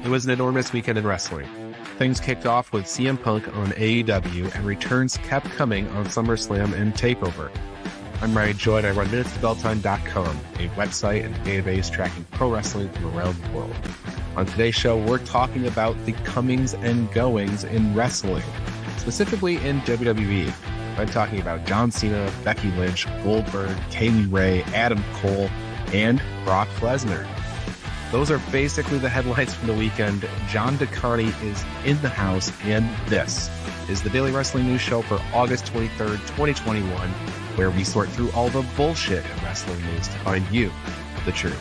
It was an enormous weekend in wrestling. Things kicked off with CM Punk on AEW, and returns kept coming on SumerSlam and TakeOver. I'm Ryan Joy, I run MinutesToBellTime.com, a website and database tracking pro wrestling from around the world. On today's show, we're talking about the comings and goings in wrestling, specifically in WWE. I'm talking about John Cena, Becky Lynch, Goldberg, Kaylee Ray, Adam Cole, and Brock Lesnar. Those are basically the headlines from the weekend. John DeConnie is in the house, and this is the Daily Wrestling News Show for August 23rd, 2021, where we sort through all the bullshit in wrestling news to find you the truth.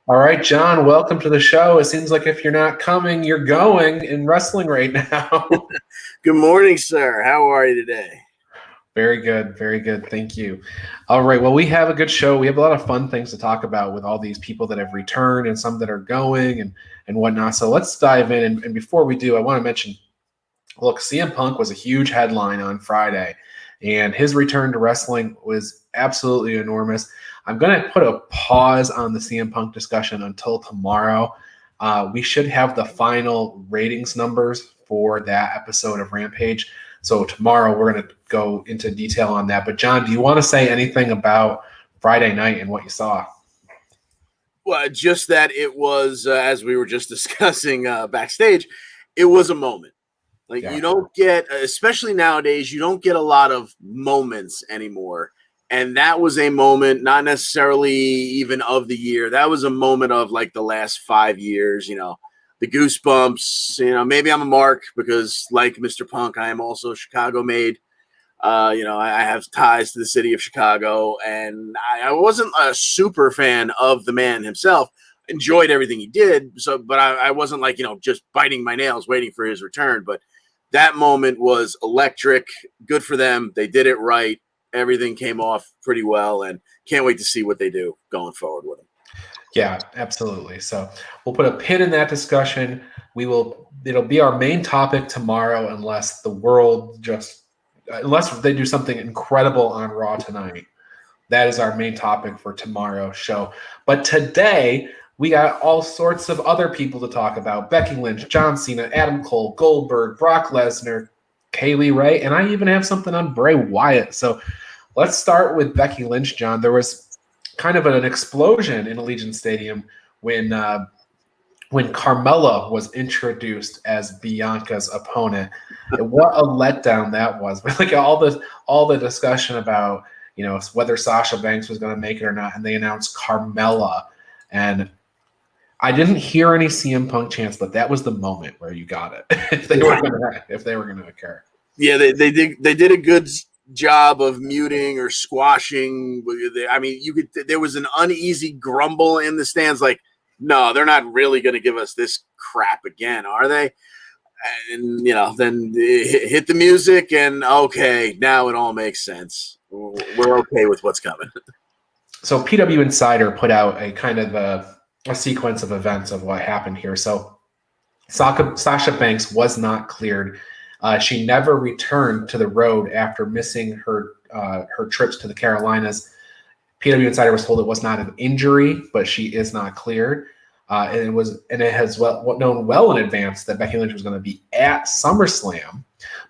All right, John, welcome to the show. It seems like if you're not coming, you're going in wrestling right now. Good morning, sir. How are you today? Very good. Very good. Thank you. All right. Well, we have a good show. We have a lot of fun things to talk about with all these people that have returned and some that are going and whatnot. So let's dive in. And before we do, I want to mention, look, CM Punk was a huge headline on Friday, and his return to wrestling was absolutely enormous. I'm going to put a pause on the CM Punk discussion until tomorrow. We should have the final ratings numbers for that episode of Rampage. So tomorrow we're going to go into detail on that. But John, do you want to say anything about Friday night and what you saw? Well, just that it was, as we were just discussing backstage, it was a moment. You don't get, especially nowadays, you don't get a lot of moments anymore. And that was a moment, not necessarily even of the year. That was a moment of like the last 5 years, the goosebumps, maybe I'm a mark because like Mr. Punk, I am also Chicago made. I have ties to the city of Chicago, and I wasn't a super fan of the man himself. Enjoyed everything he did. But I wasn't like, just biting my nails waiting for his return. But that moment was electric. Good for them. They did it right. Everything came off pretty well, and can't wait to see what they do going forward with him. Yeah, absolutely. So we'll put a pin in that discussion. It'll be our main topic tomorrow, unless they do something incredible on Raw tonight. That is our main topic for tomorrow's show. But today we got all sorts of other people to talk about: Becky Lynch, John Cena, Adam Cole, Goldberg, Brock Lesnar, Kaylee Ray, and I even have something on Bray Wyatt. So let's start with Becky Lynch, John. There was kind of an explosion in Allegiant Stadium when Carmella was introduced as Bianca's opponent. And what a letdown that was. Like all the discussion about whether Sasha Banks was going to make it or not, and they announced Carmella, and I didn't hear any CM Punk chants, but that was the moment where you got it if they were going to occur. Yeah, they did a good job of muting or squashing. I mean, there was an uneasy grumble in the stands, like, no, they're not really going to give us this crap again, are they? And then hit the music, and okay, now it all makes sense. We're okay with what's coming. So PW Insider put out a kind of a sequence of events of what happened here. So Sasha Banks was not cleared. She never returned to the road after missing her trips to the Carolinas. PW Insider was told it was not an injury, but she is not cleared. And it has known well in advance that Becky Lynch was going to be at SummerSlam,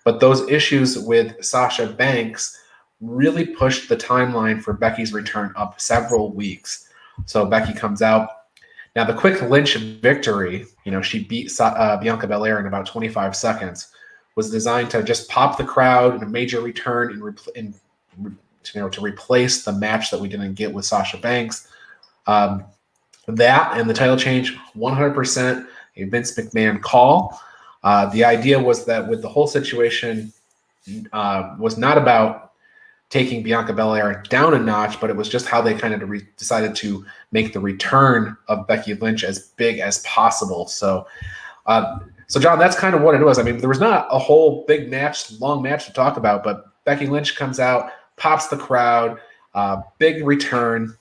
but those issues with Sasha Banks really pushed the timeline for Becky's return up several weeks. So Becky comes out. Now, the quick Lynch victory, she beat Bianca Belair in about 25 seconds, was designed to just pop the crowd in a major return to replace the match that we didn't get with Sasha Banks. That and the title change, 100% a Vince McMahon call. The idea was that with the whole situation was not about taking Bianca Belair down a notch, but it was just how they kind of decided to make the return of Becky Lynch as big as possible. So John, that's kind of what it was. I mean, there was not a whole long match to talk about, but Becky Lynch comes out, pops the crowd, big return,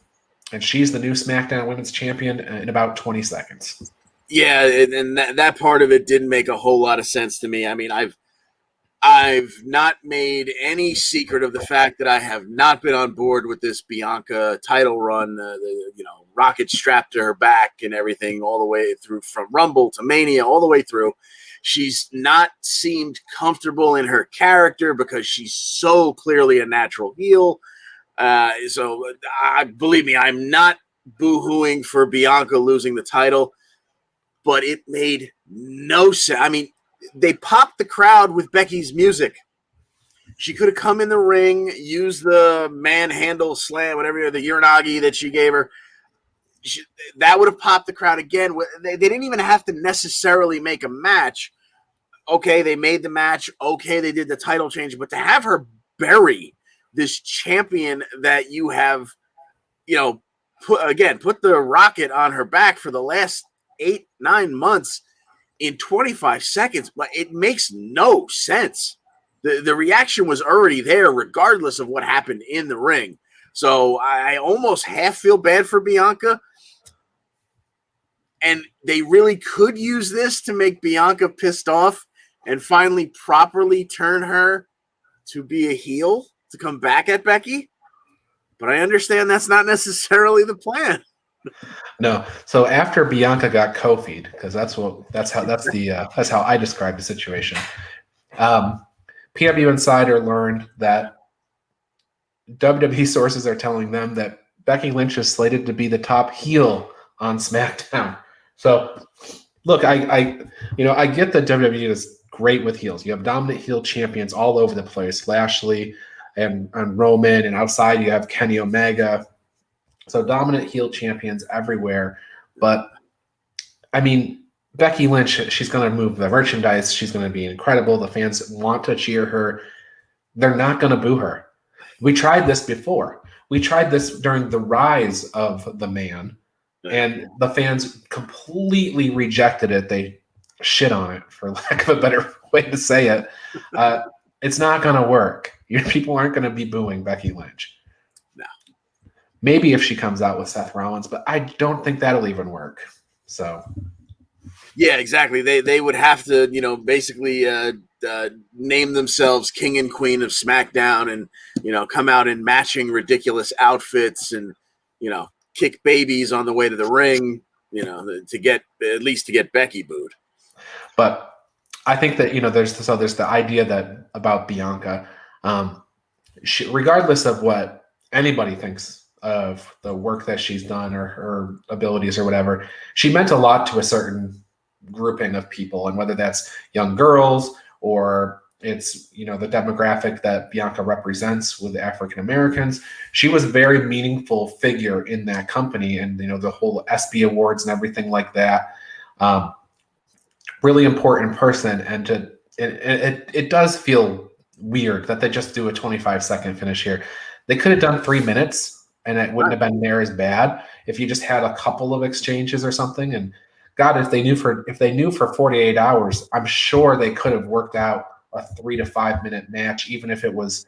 and she's the new SmackDown Women's Champion in about 20 seconds. Yeah, and that part of it didn't make a whole lot of sense to me. I mean, I've not made any secret of the fact that I have not been on board with this Bianca title run. Rocket strapped to her back and everything all the way through from Rumble to Mania, all the way through. She's not seemed comfortable in her character because she's so clearly a natural heel. So believe me, I'm not boo-hooing for Bianca losing the title, but it made no sense. I mean, they popped the crowd with Becky's music. She could have come in the ring, used the manhandle slam, whatever, the Uranagi that she gave her. That would have popped the crowd again. They didn't even have to necessarily make a match. Okay, they made the match. Okay, they did the title change. But to have her bury this champion that you have, put the rocket on her back for the last 8-9 months in 25 seconds, but it makes no sense. The reaction was already there regardless of what happened in the ring. So I almost half feel bad for Bianca. And they really could use this to make Bianca pissed off and finally properly turn her to be a heel to come back at Becky. But I understand that's not necessarily the plan. No. So after Bianca got Kofi'd, because that's how I describe the situation. PW Insider learned that WWE sources are telling them that Becky Lynch is slated to be the top heel on SmackDown. So, look, I get that WWE is great with heels. You have dominant heel champions all over the place, Lashley and Roman, and outside you have Kenny Omega. So dominant heel champions everywhere. But, I mean, Becky Lynch, she's going to move the merchandise. She's going to be incredible. The fans want to cheer her. They're not going to boo her. We tried this before. We tried this during the rise of the man, and the fans completely rejected it. They shit on it, for lack of a better way to say it. It's not going to work. People aren't going to be booing Becky Lynch. No. Maybe if she comes out with Seth Rollins, but I don't think that'll even work. So, yeah, exactly. They would have to, basically name themselves King and Queen of SmackDown, and come out in matching ridiculous outfits, and kick babies on the way to the ring, to get Becky booed. But I think that there's the idea that about Bianca, regardless of what anybody thinks of the work that she's done or her abilities or whatever, she meant a lot to a certain grouping of people, and whether that's young girls or it's the demographic that Bianca represents with the African Americans. She was a very meaningful figure in that company, and the whole ESPY awards and everything like that. Really important person, and it does feel weird that they just do a 25-second finish here. They could have done 3 minutes, and it wouldn't have been near as bad if you just had a couple of exchanges or something. And God, if they knew for 48 hours, I'm sure they could have worked out a 3 to 5 minute match, even if it was,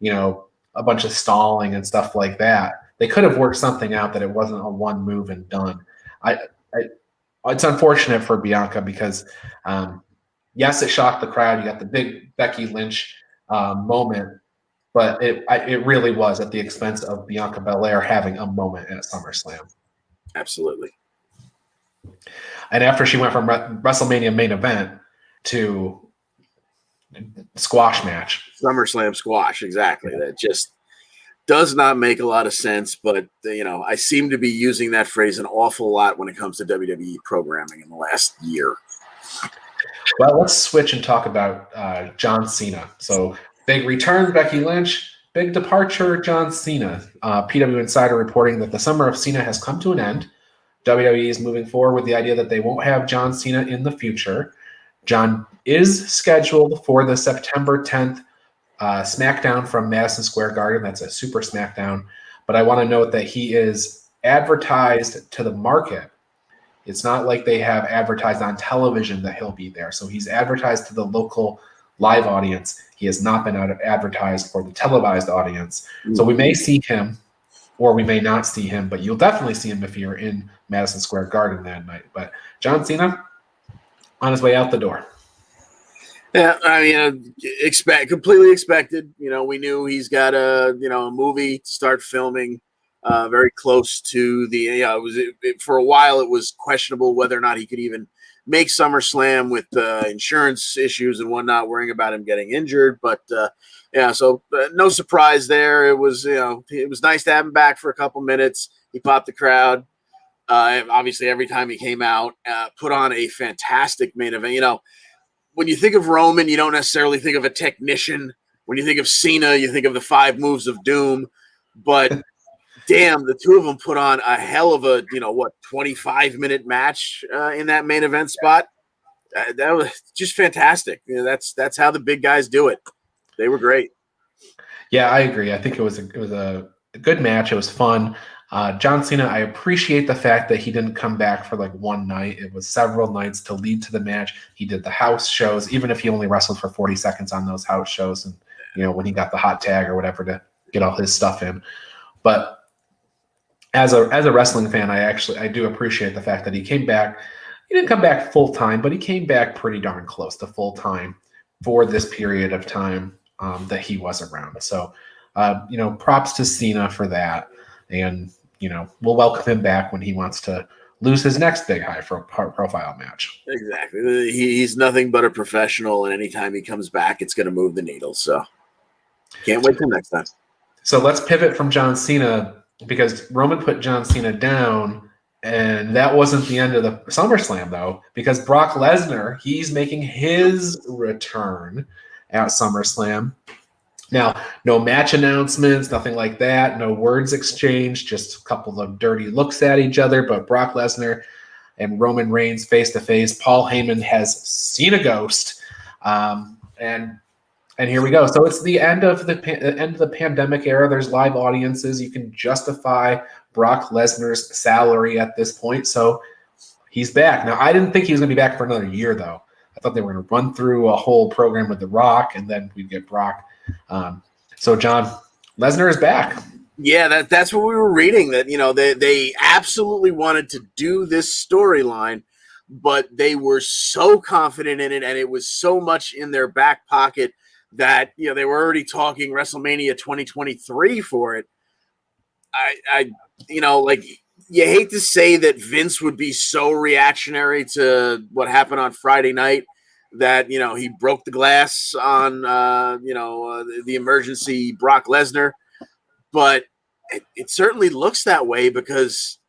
a bunch of stalling and stuff like that. They could have worked something out that it wasn't a one move and done. It's unfortunate for Bianca because, yes, it shocked the crowd. You got the big Becky Lynch moment, but it really was at the expense of Bianca Belair having a moment at SummerSlam. Absolutely. And after she went from WrestleMania main event to squash match. SummerSlam squash, exactly. That just does not make a lot of sense, but I seem to be using that phrase an awful lot when it comes to WWE programming in the last year. Well, let's switch and talk about John Cena. So, big return, Becky Lynch. Big departure, John Cena. PW Insider reporting that the summer of Cena has come to an end. WWE is moving forward with the idea that they won't have John Cena in the future. John is scheduled for the September 10th SmackDown from Madison Square Garden. That's a Super SmackDown. But I want to note that he is advertised to the market. It's not like they have advertised on television that he'll be there. So he's advertised to the local live audience. He has not been advertised for the televised audience. Mm-hmm. So we may see him or we may not see him, but you'll definitely see him if you're in Madison Square Garden that night. But John Cena on his way out the door. Yeah, I mean, completely expected. We knew he's got a movie to start filming, very close to the. For a while it was questionable whether or not he could even make SummerSlam with insurance issues and whatnot, worrying about him getting injured. But so no surprise there. It was it was nice to have him back for a couple minutes. He popped the crowd. Obviously, every time he came out, put on a fantastic main event. When you think of Roman, you don't necessarily think of a technician. When you think of Cena, you think of the 5 moves of doom. But damn, the two of them put on a hell of a 25-minute match in that main event spot. That was just fantastic. That's how the big guys do it. They were great. Yeah, I agree. I think it was a good match. It was fun. John Cena, I appreciate the fact that he didn't come back for like one night. It was several nights to lead to the match. He did the house shows, even if he only wrestled for 40 seconds on those house shows, and when he got the hot tag or whatever to get all his stuff in. But as a wrestling fan, I do appreciate the fact that he came back. He didn't come back full time, but he came back pretty darn close to full time for this period of time that he was around. So, props to Cena for that. And, we'll welcome him back when he wants to lose his next big high-profile match. Exactly. He's nothing but a professional, and anytime he comes back, it's going to move the needle. So can't wait till next time. So let's pivot from John Cena, because Roman put John Cena down, and that wasn't the end of the SummerSlam, though, because Brock Lesnar, he's making his return at SummerSlam. Now, no match announcements, nothing like that, no words exchanged, just a couple of dirty looks at each other. But Brock Lesnar and Roman Reigns face-to-face. Paul Heyman has seen a ghost. And here we go. So it's the end of the pandemic era. There's live audiences. You can justify Brock Lesnar's salary at this point. So he's back. Now, I didn't think he was going to be back for another year, though. I thought they were going to run through a whole program with The Rock, and then we'd get Brock. So John, Lesnar is back. Yeah, that's what we were reading, that they absolutely wanted to do this storyline, but they were so confident in it, and it was so much in their back pocket that they were already talking WrestleMania 2023 for it. You hate to say that Vince would be so reactionary to what happened on Friday night that he broke the glass on the emergency Brock Lesnar, but it certainly looks that way, because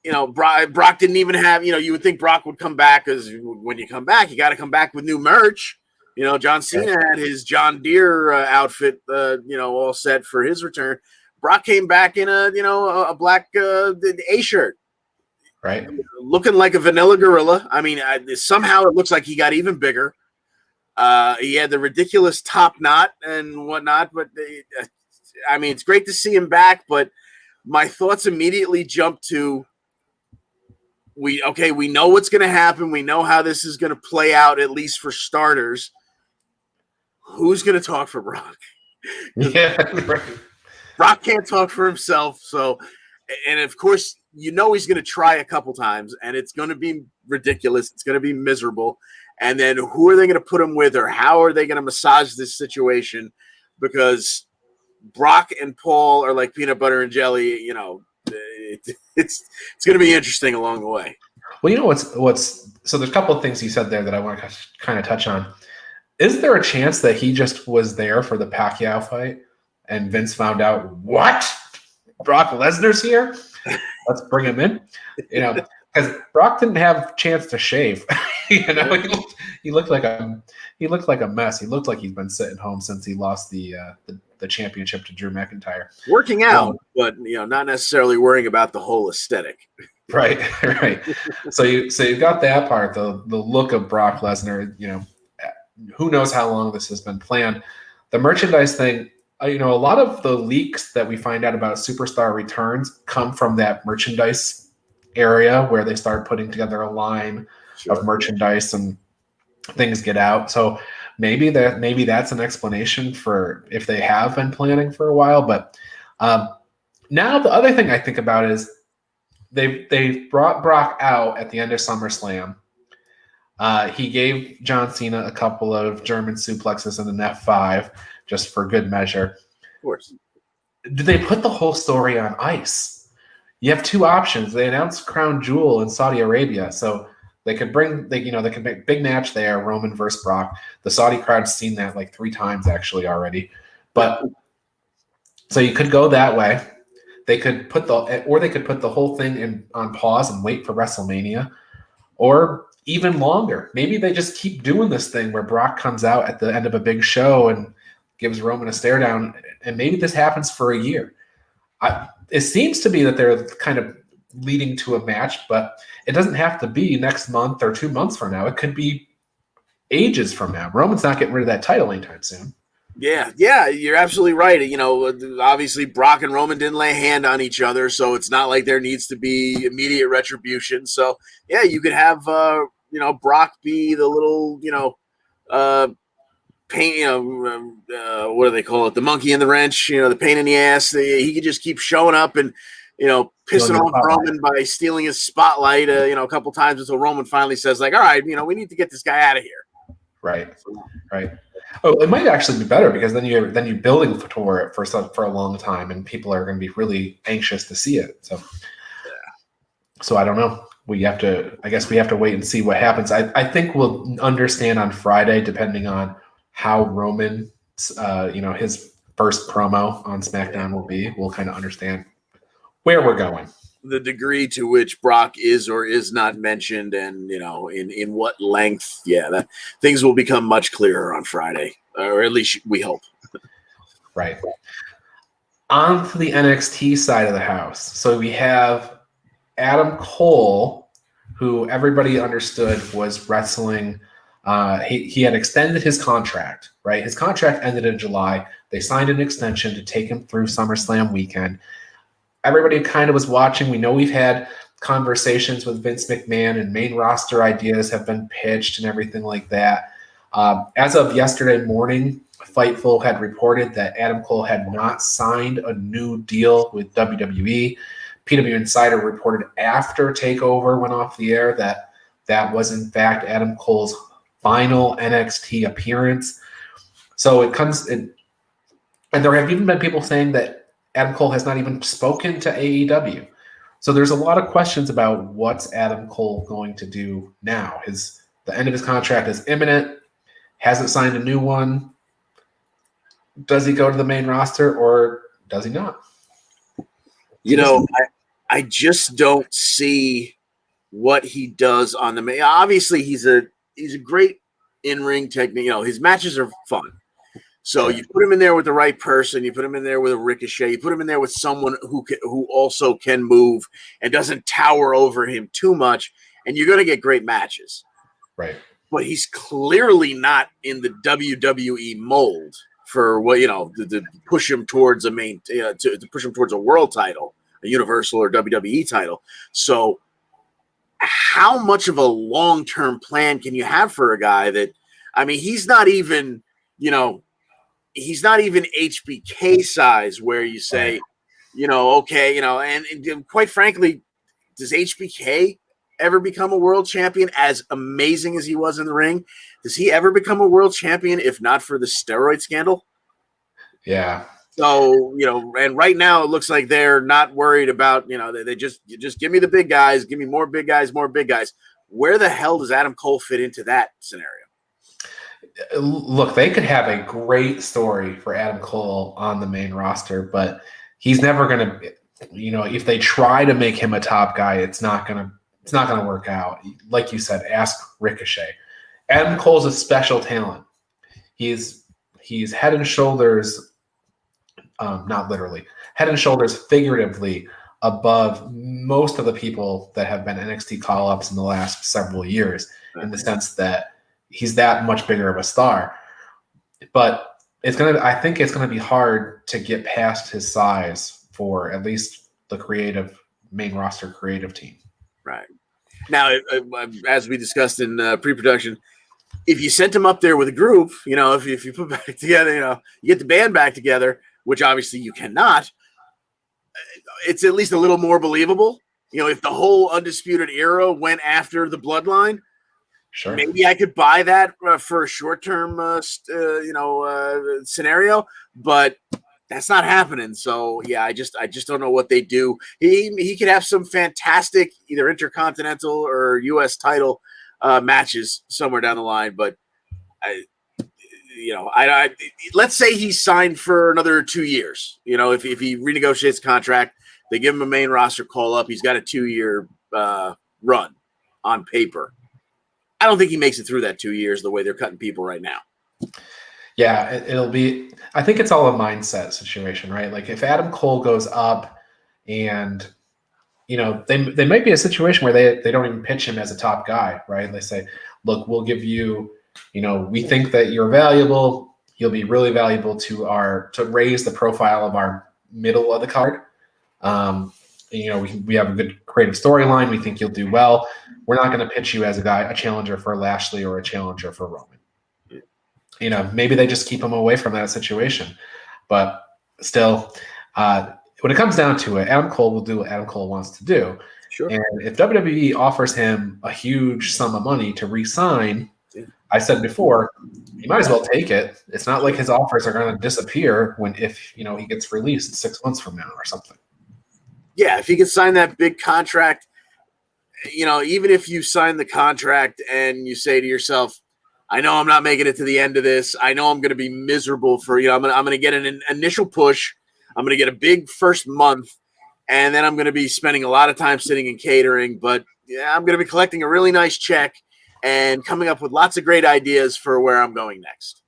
Brock didn't even have you would think Brock would come back, because when you come back, you got to come back with new merch. John Cena had his John Deere outfit all set for his return. Brock came back in a black A shirt. Right. Looking like a vanilla gorilla. I mean, somehow it looks like he got even bigger. He had the ridiculous top knot and whatnot, but it's great to see him back. But my thoughts immediately jump to, we know what's going to happen. We know how this is going to play out, at least for starters. Who's going to talk for Brock? Yeah, right. Brock can't talk for himself. So, and of course, he's going to try a couple times, and it's going to be ridiculous. It's going to be miserable. And then who are they going to put him with, or how are they going to massage this situation? Because Brock and Paul are like peanut butter and jelly. It's going to be interesting along the way. Well, so there's a couple of things you said there that I want to kind of touch on. Is there a chance that he just was there for the Pacquiao fight, and Vince found out, what? Brock Lesnar's here? Let's bring him in. Because Brock didn't have a chance to shave. He looked like a mess. He looked like he's been sitting home since he lost the championship to Drew McIntyre. Working out, but not necessarily worrying about the whole aesthetic. Right. So you got that part, the look of Brock Lesnar. Who knows how long this has been planned. The merchandise thing, a lot of the leaks that we find out about Superstar Returns come from that merchandise area where they start putting together a line of merchandise and things get out. So maybe that's an explanation for if they have been planning for a while. But now the other thing I think about is they brought Brock out at the end of SummerSlam. He gave John Cena a couple of German suplexes in the net 5, just for good measure. Of course. Did they put the whole story on ice? You have two options. They announced Crown Jewel in Saudi Arabia, so they could make big match there, Roman versus Brock. The Saudi crowd's seen that like 3 times actually already. But so you could go that way. They could put the whole thing on pause and wait for WrestleMania, or even longer. Maybe they just keep doing this thing where Brock comes out at the end of a big show and gives Roman a stare down, and maybe this happens for a year. It seems to be that they're kind of leading to a match, but it doesn't have to be next month or 2 months from now. It could be ages from now. Roman's not getting rid of that title anytime soon. Yeah, you're absolutely right. Obviously Brock and Roman didn't lay a hand on each other, so it's not like there needs to be immediate retribution. So yeah, you could have Brock be the little pain. What do they call it? The monkey in the wrench. The pain in the ass. He could just keep showing up and pissing off Roman by stealing his spotlight. A couple times until Roman finally says like, all right, we need to get this guy out of here. Right. Oh, it might actually be better because then you're building for it for a long time, and people are going to be really anxious to see it. So I don't know. I guess we have to wait and see what happens. I think we'll understand on Friday, depending on how Roman, his first promo on SmackDown will be. We'll kind of understand where we're going. The degree to which Brock is or is not mentioned, and in what length, that things will become much clearer on Friday, or at least we hope. Right. On to the NXT side of the house. So we have Adam Cole, who everybody understood was wrestling. He had extended his contract, right? His contract ended in July. They signed an extension to take him through SummerSlam weekend. Everybody kind of was watching. We know we've had conversations with Vince McMahon, and main roster ideas have been pitched and everything like that. As of yesterday morning, Fightful had reported that Adam Cole had not signed a new deal with WWE. PW Insider reported after TakeOver went off the air that was in fact Adam Cole's final NXT appearance. So and there have even been people saying that Adam Cole has not even spoken to AEW. So there's a lot of questions about what's Adam Cole going to do now. The end of his contract is imminent, hasn't signed a new one. Does he go to the main roster or does he not? I just don't see what he does on the main. Obviously, he's a great in-ring technique. His matches are fun. So you put him in there with the right person. You put him in there with a Ricochet. You put him in there with someone who also can move and doesn't tower over him too much, and you're going to get great matches. Right. But he's clearly not in the WWE mold for what to push him towards to push him towards a world title, a Universal or WWE title. So, how much of a long-term plan can you have for a guy that? I mean, he's not even He's not even HBK size where you say, okay, and quite frankly, does HBK ever become a world champion as amazing as he was in the ring? Does he ever become a world champion if not for the steroid scandal? Yeah. So, and right now it looks like they're not worried about, they just give me the big guys, give me more big guys, more big guys. Where the hell does Adam Cole fit into that scenario? Look, they could have a great story for Adam Cole on the main roster, but he's never going to, if they try to make him a top guy, it's not going to work out. Like you said, ask Ricochet. Adam Cole's a special talent. He's head and shoulders, not literally, head and shoulders figuratively above most of the people that have been NXT call-ups in the last several years, in the sense that he's that much bigger of a star. But I think it's gonna be hard to get past his size for at least the main roster creative team. Right. Now, as we discussed in pre-production, if you sent him up there with a group, if you put back together, you get the band back together, which obviously you cannot, it's at least a little more believable. If the whole Undisputed Era went after the Bloodline, Sure. Maybe I could buy that for a short-term, scenario, but that's not happening. So yeah, I just don't know what they do. He could have some fantastic either intercontinental or U.S. title matches somewhere down the line, but I let's say he's signed for another 2 years. If he renegotiates the contract, they give him a main roster call up. He's got a 2-year run on paper. I don't think he makes it through that 2 years the way they're cutting people right now. Yeah, it'll be – I think it's all a mindset situation, right? Like if Adam Cole goes up and, they might be a situation where they don't even pitch him as a top guy, right? They say, look, we'll give you – we think that you're valuable. You'll be really valuable to raise the profile of our middle of the card. We have a good creative storyline. We think you'll do well. We're not going to pitch you as a challenger for Lashley or a challenger for Roman. Maybe they just keep him away from that situation. But still, when it comes down to it, Adam Cole will do what Adam Cole wants to do. Sure. And if WWE offers him a huge sum of money to re-sign, I said before, he might as well take it. It's not like his offers are going to disappear if he gets released 6 months from now or something. Yeah, if he could sign that big contract, even if you sign the contract and you say to yourself, I know I'm not making it to the end of this. I know I'm going to be miserable for, I'm going to get an initial push. I'm going to get a big first month, and then I'm going to be spending a lot of time sitting in catering. But I'm going to be collecting a really nice check and coming up with lots of great ideas for where I'm going next.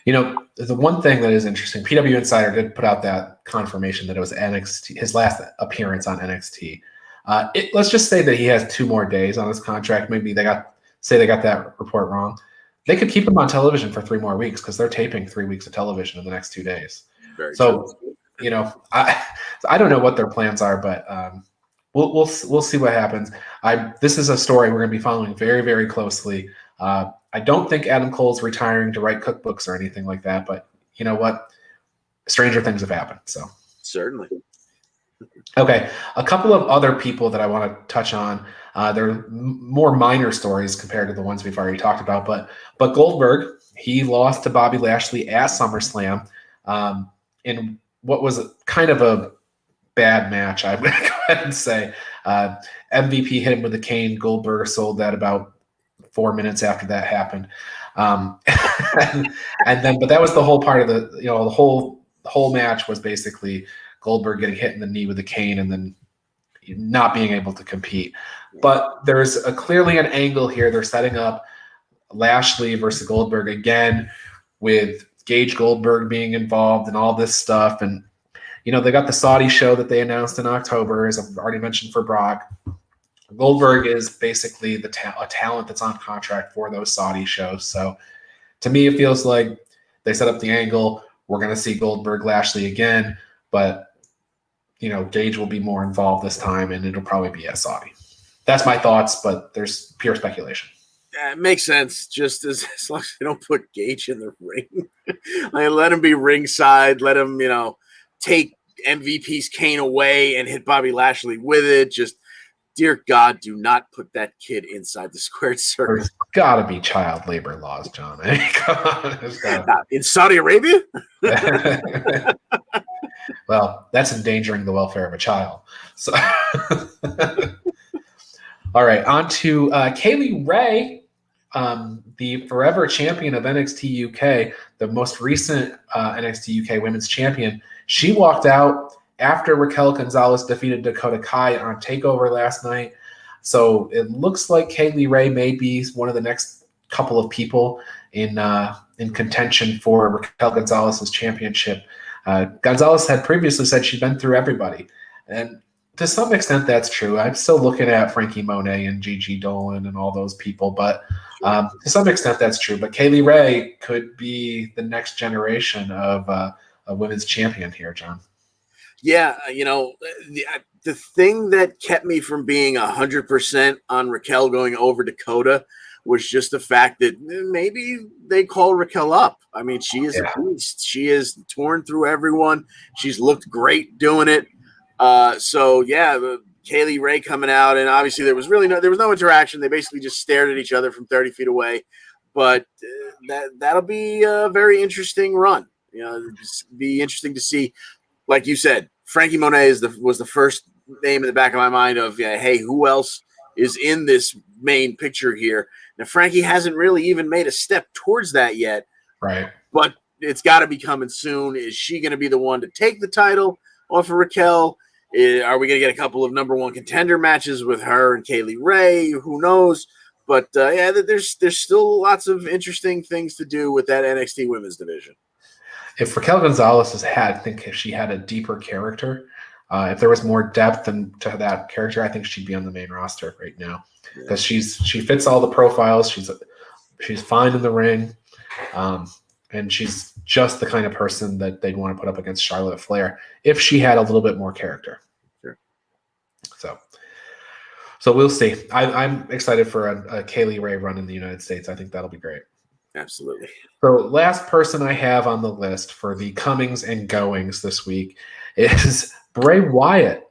The one thing that is interesting, PW Insider did put out that confirmation that it was NXT, his last appearance on NXT. Let's just say that he has 2 more days on his contract. Maybe they got that report wrong. They could keep him on television for 3 more weeks because they're taping 3 weeks of television in the next 2 days. Very so, true. I don't know what their plans are, but we'll see what happens. This is a story we're going to be following very, very closely. I don't think Adam Cole's retiring to write cookbooks or anything like that, but you know what? Stranger things have happened. So certainly. Okay, a couple of other people that I want to touch on. They're more minor stories compared to the ones we've already talked about, but Goldberg, he lost to Bobby Lashley at SummerSlam in what was kind of a bad match, I'm going to go ahead and say. MVP hit him with a cane. Goldberg sold that about 4 minutes after that happened. But that was the whole part of the whole match was basically Goldberg getting hit in the knee with a cane and then not being able to compete. But there's clearly an angle here. They're setting up Lashley versus Goldberg again with Gage Goldberg being involved and all this stuff. And, they got the Saudi show that they announced in October, as I've already mentioned for Brock. Goldberg is basically a talent that's on contract for those Saudi shows. So to me, it feels like they set up the angle. We're going to see Goldberg Lashley again, but Gage will be more involved this time, and it'll probably be at Saudi. That's my thoughts, but there's pure speculation. Yeah, it makes sense. Just as long as they don't put Gage in the ring, let him be ringside. Let him, take MVP's cane away and hit Bobby Lashley with it. Just, dear God, do not put that kid inside the squared circle. There's got to be child labor laws, John. Come on. In Saudi Arabia? Well, that's endangering the welfare of a child. So, all right, on to Kaylee Ray, the forever champion of NXT UK, the most recent NXT UK women's champion. She walked out after Raquel Gonzalez defeated Dakota Kai on TakeOver last night. So it looks like Kaylee Ray may be one of the next couple of people in contention for Raquel Gonzalez's championship. Gonzalez had previously said she'd been through everybody. And to some extent, that's true. I'm still looking at Frankie Monet and Gigi Dolan and all those people. But to some extent, that's true. But Kaylee Ray could be the next generation of a women's champion here, John. Yeah, the thing that kept me from being 100% on Raquel going over Dakota was just the fact that maybe they call Raquel up. I mean, she is a beast. She is torn through everyone. She's looked great doing it. Kaylee Ray coming out, and obviously there was no interaction. They basically just stared at each other from 30 feet away. But that'll be a very interesting run. It'll be interesting to see. Like you said, Frankie Monet was the first name in the back of my mind of, hey, who else is in this main picture here? Now, Frankie hasn't really even made a step towards that yet. Right. But it's got to be coming soon. Is she going to be the one to take the title off of Raquel? Are we going to get a couple of number one contender matches with her and Kaylee Ray? Who knows? But, there's still lots of interesting things to do with that NXT women's division. If Raquel Gonzalez I think if she had a deeper character, if there was more depth to that character, I think she'd be on the main roster right now because she fits all the profiles. She's fine in the ring, and she's just the kind of person that they'd want to put up against Charlotte Flair if she had a little bit more character. Sure. So we'll see. I'm excited for a Kaylee Ray run in the United States. I think that'll be great. Absolutely. So last person I have on the list for the comings and goings this week is Bray Wyatt.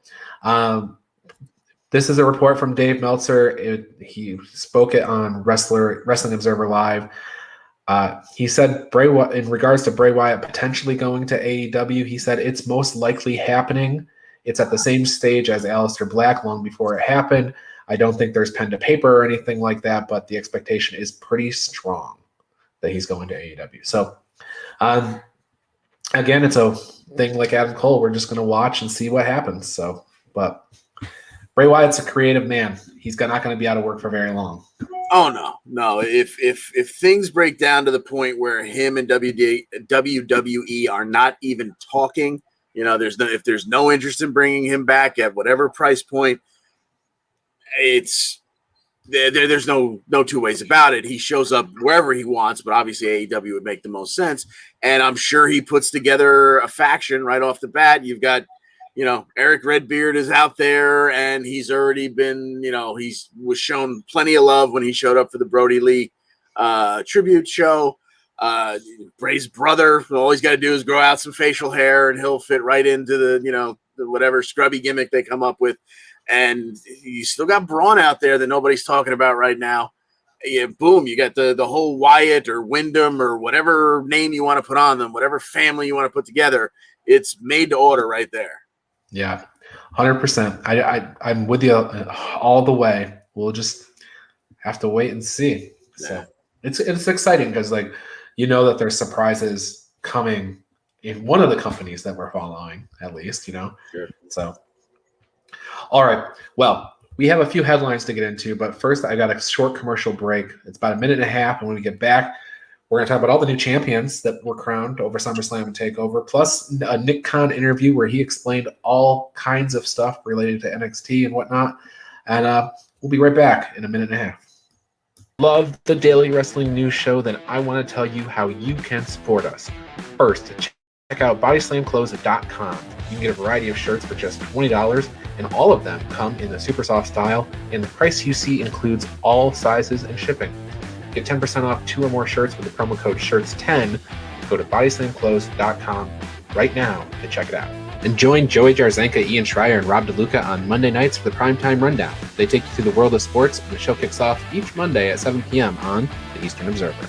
This is a report from Dave Meltzer. He spoke it on Wrestling Observer Live. He said in regards to Bray Wyatt potentially going to AEW, he said it's most likely happening. It's at the same stage as Aleister Black long before it happened. I don't think there's pen to paper or anything like that, but the expectation is pretty strong that he's going to AEW. So, again, it's a thing like Adam Cole. We're just going to watch and see what happens. So, but Bray Wyatt's a creative man. He's not going to be out of work for very long. Oh no! If things break down to the point where him and WWE are not even talking, if there's no interest in bringing him back at whatever price point, there's no two ways about it. He shows up wherever he wants, but obviously AEW would make the most sense. And I'm sure he puts together a faction right off the bat. You've got, Eric Redbeard is out there, and he's already been, he was shown plenty of love when he showed up for the Brody Lee tribute show. Bray's brother, all he's got to do is grow out some facial hair, and he'll fit right into the whatever scrubby gimmick they come up with. And you still got Braun out there that nobody's talking about right now. Yeah, boom, you got the whole Wyatt or Wyndham or whatever name you want to put on them, whatever family you want to put together. It's made to order right there. Yeah, 100%. I'm with you all the way. We'll just have to wait and see. So it's exciting because that there's surprises coming in one of the companies that we're following, at least, Sure. So. All right. Well, we have a few headlines to get into, but first I got a short commercial break. It's about a minute and a half. And when we get back, we're going to talk about all the new champions that were crowned over SumerSlam and TakeOver, plus a Nick Khan interview where he explained all kinds of stuff related to NXT and whatnot. And we'll be right back in a minute and a half. Love the Daily Wrestling News Show? Then I want to tell you how you can support us. First, check out bodyslamclothes.com. You can get a variety of shirts for just $20, and all of them come in the super soft style, and the price you see includes all sizes and shipping. Get 10% off 2 or more shirts with the promo code SHIRTS10. Go to bodyslamclothes.com right now to check it out. And join Joey Jarzenka, Ian Schreier, and Rob DeLuca on Monday nights for the Primetime Rundown. They take you through the world of sports, and the show kicks off each Monday at 7 p.m. on the Eastern Observer.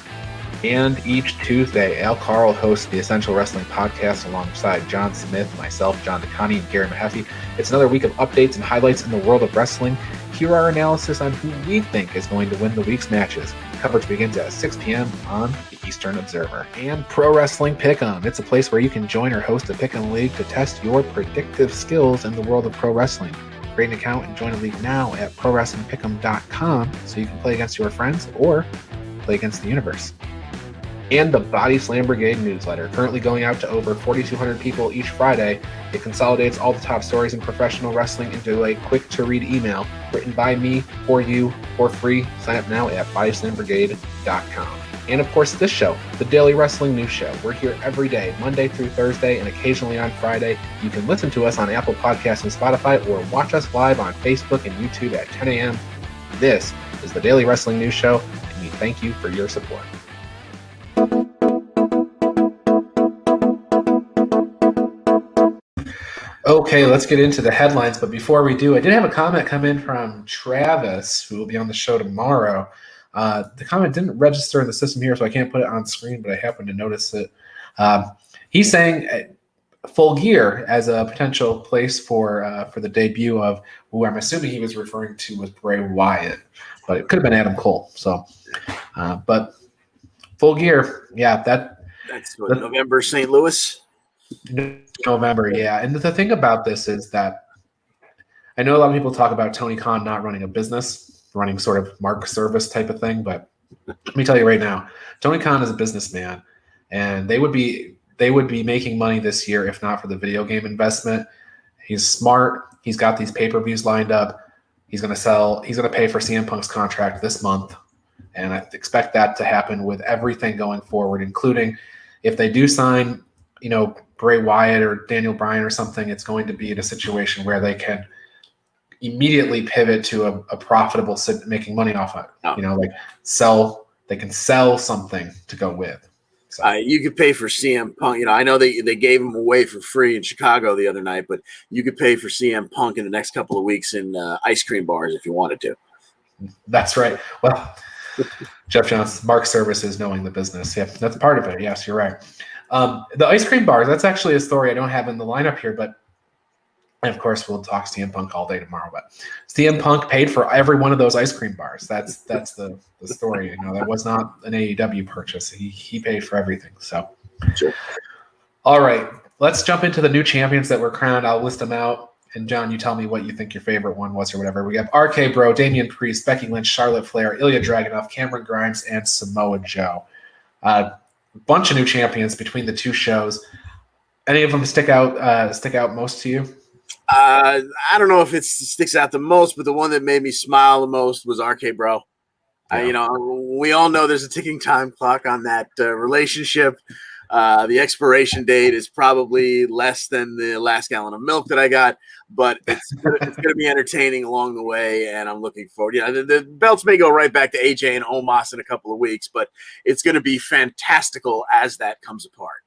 And each Tuesday, Al Carl hosts the Essential Wrestling Podcast alongside John Smith, myself, John DeConnie, and Gary Mahaffey. It's another week of updates and highlights in the world of wrestling. Here are our analysis on who we think is going to win the week's matches. Coverage begins at 6 p.m. on the Eastern Observer. And Pro Wrestling Pick'em. It's a place where you can join or host a Pick'em League to test your predictive skills in the world of pro wrestling. Create an account and join a league now at ProWrestlingPick'em.com so you can play against your friends or play against the universe. And the Body Slam Brigade newsletter, currently going out to over 4,200 people each Friday. It consolidates all the top stories in professional wrestling into a quick-to-read email written by me for you for free. Sign up now at bodyslambrigade.com. And of course, this show, the Daily Wrestling News Show. We're here every day, Monday through Thursday, and occasionally on Friday. You can listen to us on Apple Podcasts and Spotify, or watch us live on Facebook and YouTube at 10 a.m. This is the Daily Wrestling News Show, and we thank you for your support. Okay, let's get into the headlines. But before we do, I did have a comment come in from Travis, who will be on the show tomorrow. The comment didn't register in the system here, so I can't put it on screen, but I happened to notice it. He's saying Full Gear as a potential place for the debut of who I'm assuming he was referring to was Bray Wyatt, but it could have been Adam Cole. So, but Full Gear, yeah, that's what, November, St. Louis. November, yeah. And the thing about this is that I know a lot of people talk about Tony Khan not running a business, running sort of mark service type of thing, but let me tell you right now, Tony Khan is a businessman, and they would be making money this year if not for the video game investment. He's smart. He's got these pay-per-views lined up. He's going to pay for CM Punk's contract this month, and I expect that to happen with everything going forward, including if they do sign, Bray Wyatt or Daniel Bryan or something, it's going to be in a situation where they can immediately pivot to a profitable making money off of it. They can sell something to go with. So. You could pay for CM Punk. I know they gave him away for free in Chicago the other night, but you could pay for CM Punk in the next couple of weeks in ice cream bars if you wanted to. That's right. Well, Jeff Johnson, Mark Services, knowing the business. Yeah, that's part of it. Yes, you're right. The ice cream bars, that's actually a story I don't have in the lineup here, but of course we'll talk CM Punk all day tomorrow. But CM Punk paid for every one of those ice cream bars. That's the story. That was not an AEW purchase. He paid for everything. So, sure. All right, let's jump into the new champions that were crowned. I'll list them out. And John, you tell me what you think your favorite one was or whatever. We have RK Bro, Damian Priest, Becky Lynch, Charlotte Flair, Ilya Dragunov, Cameron Grimes, and Samoa Joe. Bunch of new champions between the two shows. Any of them stick out most to you? I don't know if it sticks out the most, but the one that made me smile the most was RK Bro. Yeah. We all know there's a ticking time clock on that relationship. The expiration date is probably less than the last gallon of milk that I got, but it's going to be entertaining along the way, and I'm looking forward. The belts may go right back to AJ and Omos in a couple of weeks, but it's going to be fantastical as that comes apart.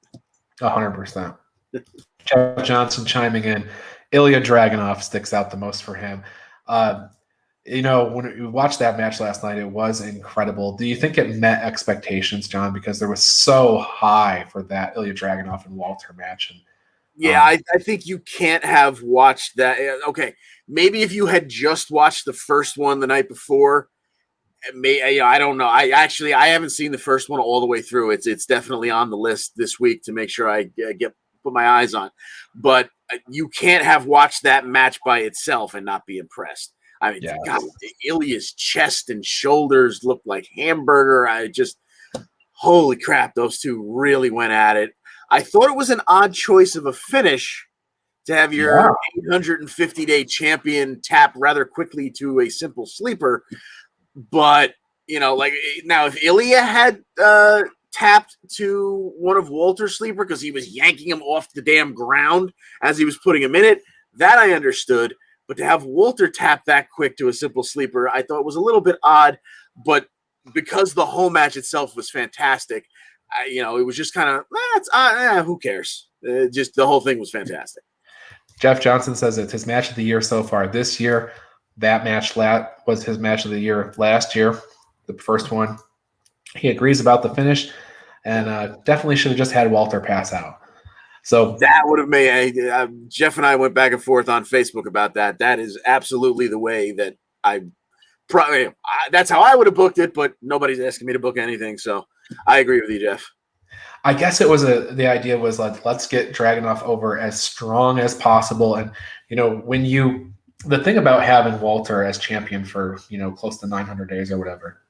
100%. Jeff Johnson chiming in. Ilya Dragunov sticks out the most for him. When we watched that match last night, it was incredible. Do you think it met expectations, John? Because there was so high for that Ilya Dragunov and Walter match. And, I think you can't have watched that. Okay, maybe if you had just watched the first one the night before, I don't know. I haven't seen the first one all the way through. It's definitely on the list this week to make sure I put my eyes on. But you can't have watched that match by itself and not be impressed. I mean, God, Ilya's chest and shoulders looked like hamburger. Holy crap, those two really went at it. I thought it was an odd choice of a finish to have your 850-day champion tap rather quickly to a simple sleeper. But, now if Ilya had tapped to one of Walter's sleeper because he was yanking him off the damn ground as he was putting him in it, that I understood. But to have Walter tap that quick to a simple sleeper, I thought was a little bit odd. But because the whole match itself was fantastic, it was just kind of, who cares? Just the whole thing was fantastic. Jeff Johnson says it's his match of the year so far this year. That match was his match of the year last year, the first one. He agrees about the finish, and definitely should have just had Walter pass out. So that would have made Jeff and I went back and forth on Facebook about that. That is absolutely the way that that's how I would have booked it, but nobody's asking me to book anything. So I agree with you, Jeff. I guess it was the idea was let's get Dragunov over as strong as possible. And, the thing about having Walter as champion for, close to 900 days or whatever,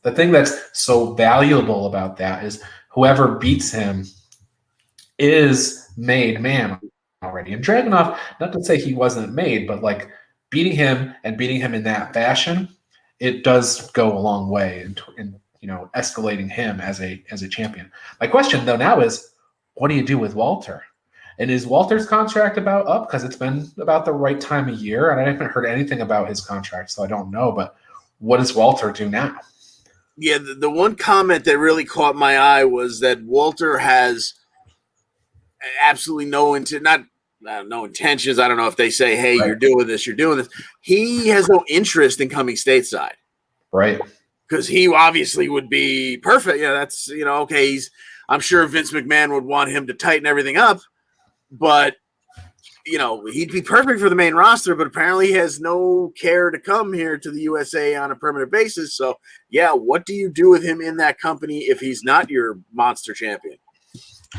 the thing that's so valuable about that is whoever beats him is made man already. And Dragunov, not to say he wasn't made, but beating him in that fashion, it does go a long way in escalating him as a champion. My question though now is, what do you do with Walter? And is Walter's contract about up? Because it's been about the right time of year, and I haven't heard anything about his contract, so I don't know. But what does Walter do now? Yeah, the one comment that really caught my eye was that Walter has absolutely no intent. Not no intentions. I don't know if they say, hey, Right. you're doing this. He has no interest in coming stateside. Right. Because he obviously would be perfect. Yeah, that's, okay. I'm sure Vince McMahon would want him to tighten everything up, but he'd be perfect for the main roster, but apparently he has no care to come here to the USA on a permanent basis. So, yeah, what do you do with him in that company if he's not your monster champion?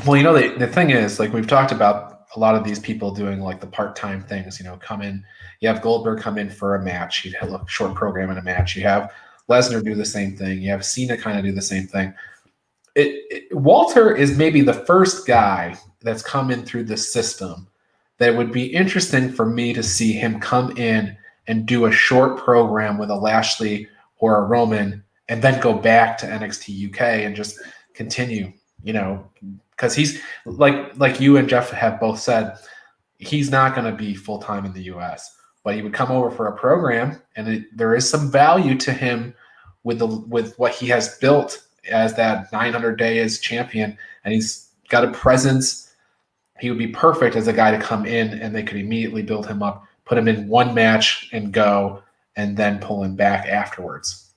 Well, the thing is, like we've talked about a lot of these people doing like the part-time things, come in. You have Goldberg come in for a match. You'd have a short program in a match. You have Lesnar do the same thing. You have Cena kind of do the same thing. Walter is maybe the first guy that's come in through the system that would be interesting for me to see him come in and do a short program with a Lashley or a Roman and then go back to NXT UK and just continue, because he's like you and Jeff have both said, he's not going to be full-time in the US, but he would come over for a program, and there is some value to him with what he has built as that 900 days champion, and he's got a presence. He would be perfect as a guy to come in, and they could immediately build him up, put him in one match and go, and then pull him back afterwards.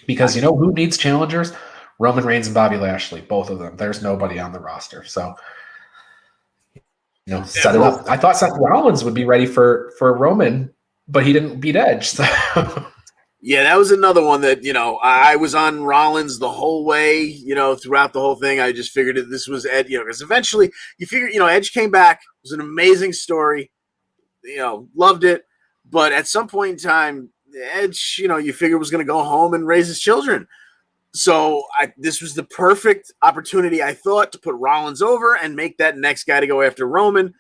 Because who needs challengers? Roman Reigns and Bobby Lashley, both of them. There's nobody on the roster. So, set it up. I thought Seth Rollins would be ready for Roman, but he didn't beat Edge. So. Yeah, that was another one that, I was on Rollins the whole way, throughout the whole thing. I just figured that this was Ed, because eventually you figure, Edge came back. It was an amazing story. Loved it. But at some point in time, Edge, you figure was going to go home and raise his children. So this was the perfect opportunity, I thought, to put Rollins over and make that next guy to go after Roman.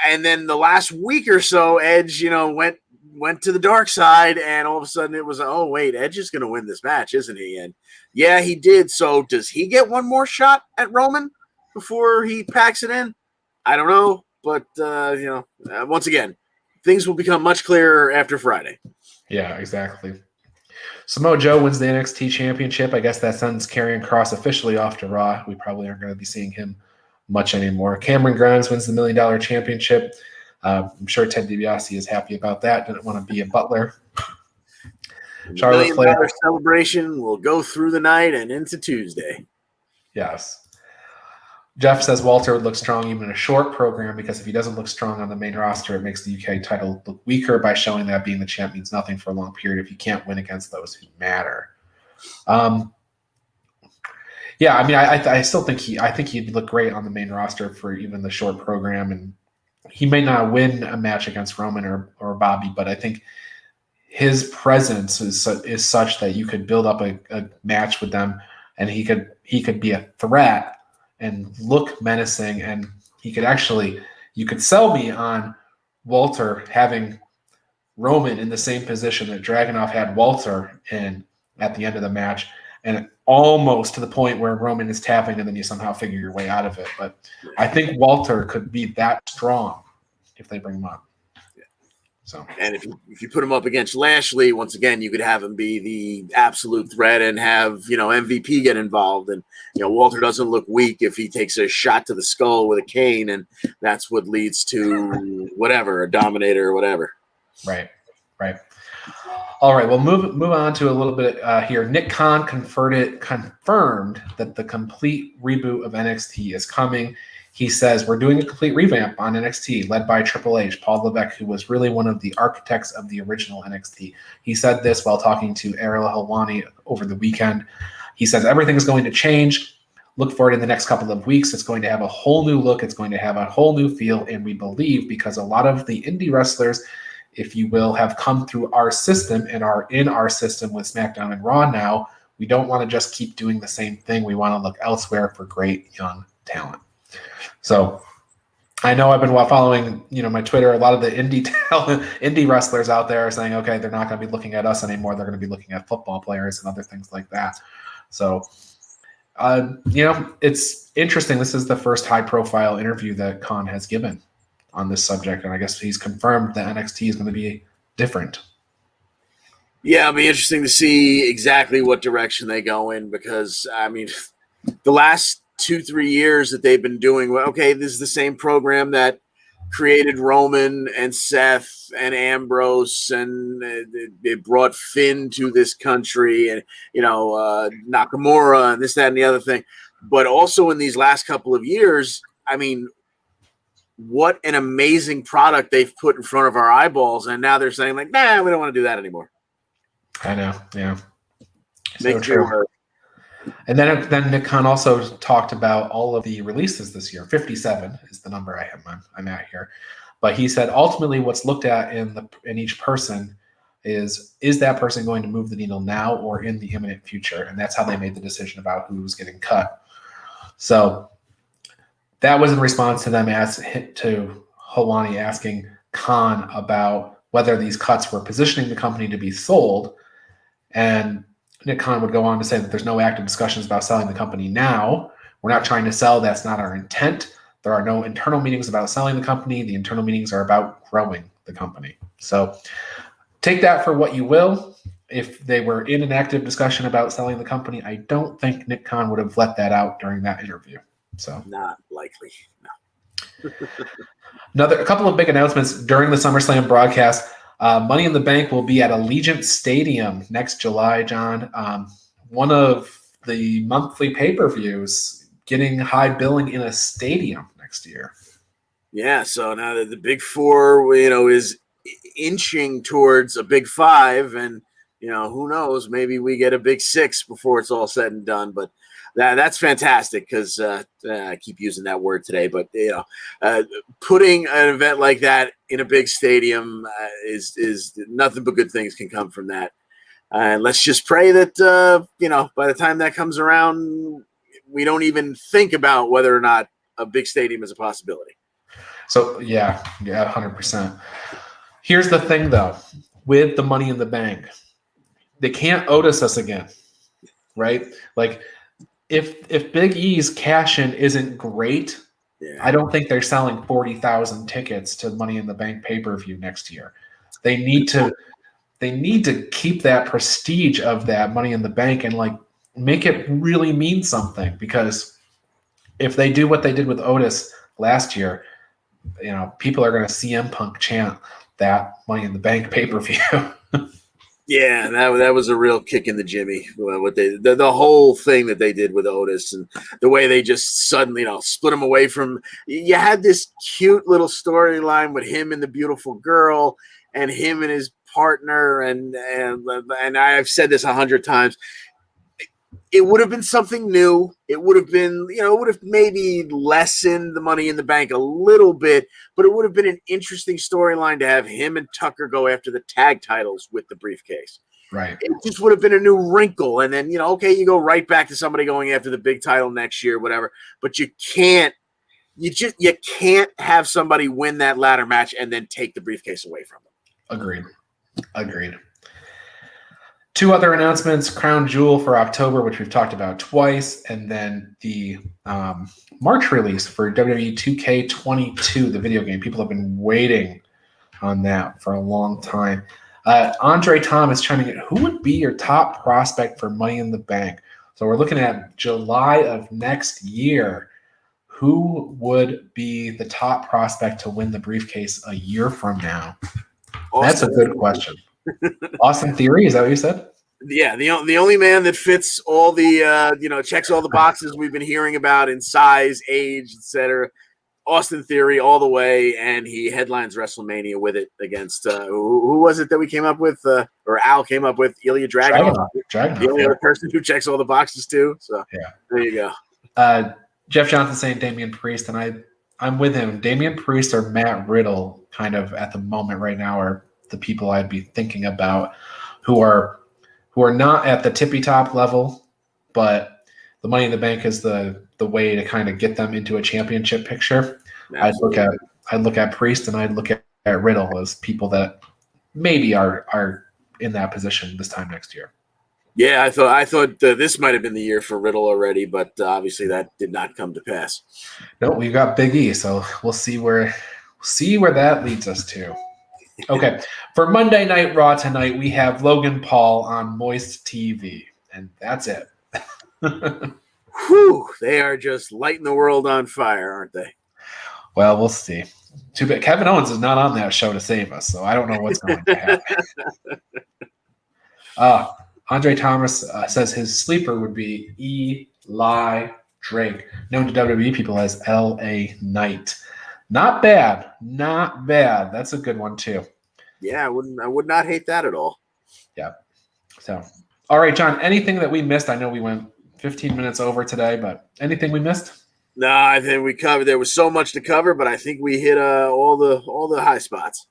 And then the last week or so, Edge, went to the dark side, and all of a sudden it was, oh, wait, Edge is going to win this match, isn't he? And yeah, he did. So does he get one more shot at Roman before he packs it in? I don't know. But, once again, things will become much clearer after Friday. Yeah, exactly. Samoa Joe wins the NXT championship. I guess that sends Karrion Kross officially off to Raw. We probably aren't going to be seeing him much anymore. Cameron Grimes wins the $1 Million championship. I'm sure Ted DiBiase is happy about that. Didn't want to be a butler. Charlotte Flair celebration will go through the night and into Tuesday. Yes. Jeff says Walter would look strong even in a short program, because if he doesn't look strong on the main roster, it makes the UK title look weaker by showing that being the champ means nothing for a long period if you can't win against those who matter. Yeah, I mean, I still think he'd look great on the main roster for even the short program, and he may not win a match against Roman or Bobby, but I think his presence is such that you could build up a match with them, and he could be a threat and look menacing, and you could sell me on Walter having Roman in the same position that Dragunov had Walter in at the end of the match, and almost to the point where Roman is tapping and then you somehow figure your way out of it. But I think Walter could be that strong if they bring him up. So, and if you put him up against Lashley, once again, you could have him be the absolute threat and have, MVP get involved. And, Walter doesn't look weak if he takes a shot to the skull with a cane, and that's what leads to whatever, a dominator or whatever. Right. All right, well, move on to a little bit here. Nick Khan confirmed that the complete reboot of NXT is coming. He says, we're doing a complete revamp on NXT, led by Triple H, Paul Levesque, who was really one of the architects of the original NXT. He said this while talking to Ariel Helwani over the weekend. He says, everything is going to change. Look for it in the next couple of weeks. It's going to have a whole new look. It's going to have a whole new feel. And we believe, because a lot of the indie wrestlers, if you will, have come through our system and are in our system with SmackDown and Raw now, we don't want to just keep doing the same thing. We want to look elsewhere for great young talent. So I know I've been following, my Twitter. A lot of the indie wrestlers out there are saying, okay, they're not going to be looking at us anymore. They're going to be looking at football players and other things like that. So, it's interesting. This is the first high-profile interview that Khan has given on this subject, and I guess he's confirmed that NXT is going to be different. Yeah, it'll be interesting to see exactly what direction they go in, because, I mean, the last 2-3 years that they've been doing. Well, okay, this is the same program that created Roman and Seth and Ambrose, and they brought Finn to this country, and Nakamura and this, that, and the other thing. But also in these last couple of years, I mean, what an amazing product they've put in front of our eyeballs, and now they're saying like, nah, we don't want to do that anymore. I know, yeah. So true. And then Nick Khan also talked about all of the releases this year. 57 is the number I'm at here. But he said ultimately what's looked at in each person is that person going to move the needle now or in the imminent future? And that's how they made the decision about who's getting cut. So that was in response to them to Helwani asking Khan about whether these cuts were positioning the company to be sold. And Nick Khan would go on to say that there's no active discussions about selling the company now. We're not trying to sell. That's not our intent. There are no internal meetings about selling the company. The internal meetings are about growing the company. So take that for what you will. If they were in an active discussion about selling the company, I don't think Nick Khan would have let that out during that interview. So not likely. No. A couple of big announcements during the SummerSlam broadcast. Money in the Bank will be at Allegiant Stadium next July, John. One of the monthly pay-per-views getting high billing in a stadium next year. Yeah, so now that the Big Four, is inching towards a Big Five, and who knows, maybe we get a Big Six before it's all said and done. But that's fantastic because I keep using that word today. But putting an event like that in a big stadium is nothing but good things can come from that. And let's just pray that by the time that comes around, we don't even think about whether or not a big stadium is a possibility. So yeah, 100%. Here's the thing, though, with the Money in the Bank, they can't Otis us again, right? Like, if Big E's cash-in isn't great, I don't think they're selling 40,000 tickets to Money in the Bank pay-per-view next year. They need to keep that prestige of that Money in the Bank and like make it really mean something, because if they do what they did with Otis last year, people are going to CM Punk chant that Money in the Bank pay-per-view. Yeah, that was a real kick in the jimmy. What the whole thing that they did with Otis, and the way they just suddenly split him away from. You had this cute little storyline with him and the beautiful girl, and him and his partner, and I've said this 100 times. It would have been something new. It would have been, it would have maybe lessened the Money in the Bank a little bit, but it would have been an interesting storyline to have him and Tucker go after the tag titles with the briefcase. Right. It just would have been a new wrinkle. And then, okay, you go right back to somebody going after the big title next year, whatever. But you can't have somebody win that ladder match and then take the briefcase away from them. Agreed. Two other announcements: Crown Jewel for October, which we've talked about twice, and then the March release for WWE 2K22, the video game. People have been waiting on that for a long time. Andre Thomas chiming in, who would be your top prospect for Money in the Bank? So we're looking at July of next year. Who would be the top prospect to win the briefcase a year from now? That's a good question. Austin Theory, is that what you said? Yeah, the only man that fits all the checks all the boxes we've been hearing about in size, age, etc. Austin Theory all the way, and he headlines WrestleMania with it against who was it that we came up with, or Al came up with? Ilya Dragunov. The only other person who checks all the boxes too. So yeah, there you go. Jeff Johnson saying Damian Priest, and I'm with him. Damian Priest or Matt Riddle, kind of at the moment right now, are the people I'd be thinking about who are not at the tippy top level, but the Money in the Bank is the way to kind of get them into a championship picture. Absolutely. I'd look at Priest and I'd look at Riddle as people that maybe are in that position this time next year. Yeah, I thought this might have been the year for Riddle already, but obviously that did not come to pass. No, we've got Big E, so we'll see where that leads us to. Okay, for Monday Night Raw tonight, we have Logan Paul on Moist TV, and that's it. whew, they are just lighting the world on fire, aren't they? Well, we'll see. Too bad Kevin Owens is not on that show to save us, so I don't know what's going to happen. Andre Thomas says his sleeper would be Eli Drake, known to WWE people as L.A. Knight. Not bad. Not bad. That's a good one, too. Yeah, I would not hate that at all. Yeah. So, all right, John, anything that we missed? I know we went 15 minutes over today, but anything we missed? No, I think we covered. There was so much to cover, but I think we hit all the high spots.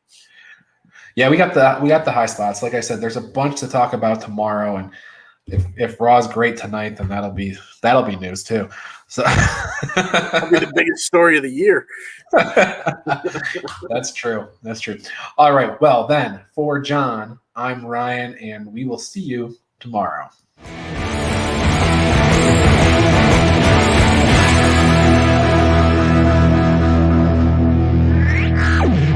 Yeah, we got the high spots. Like I said, there's a bunch to talk about tomorrow, and if Raw's great tonight, then that'll be news too. So that'll be the biggest story of the year. That's true. That's true. All right. Well, then for John, I'm Ryan, and we will see you tomorrow.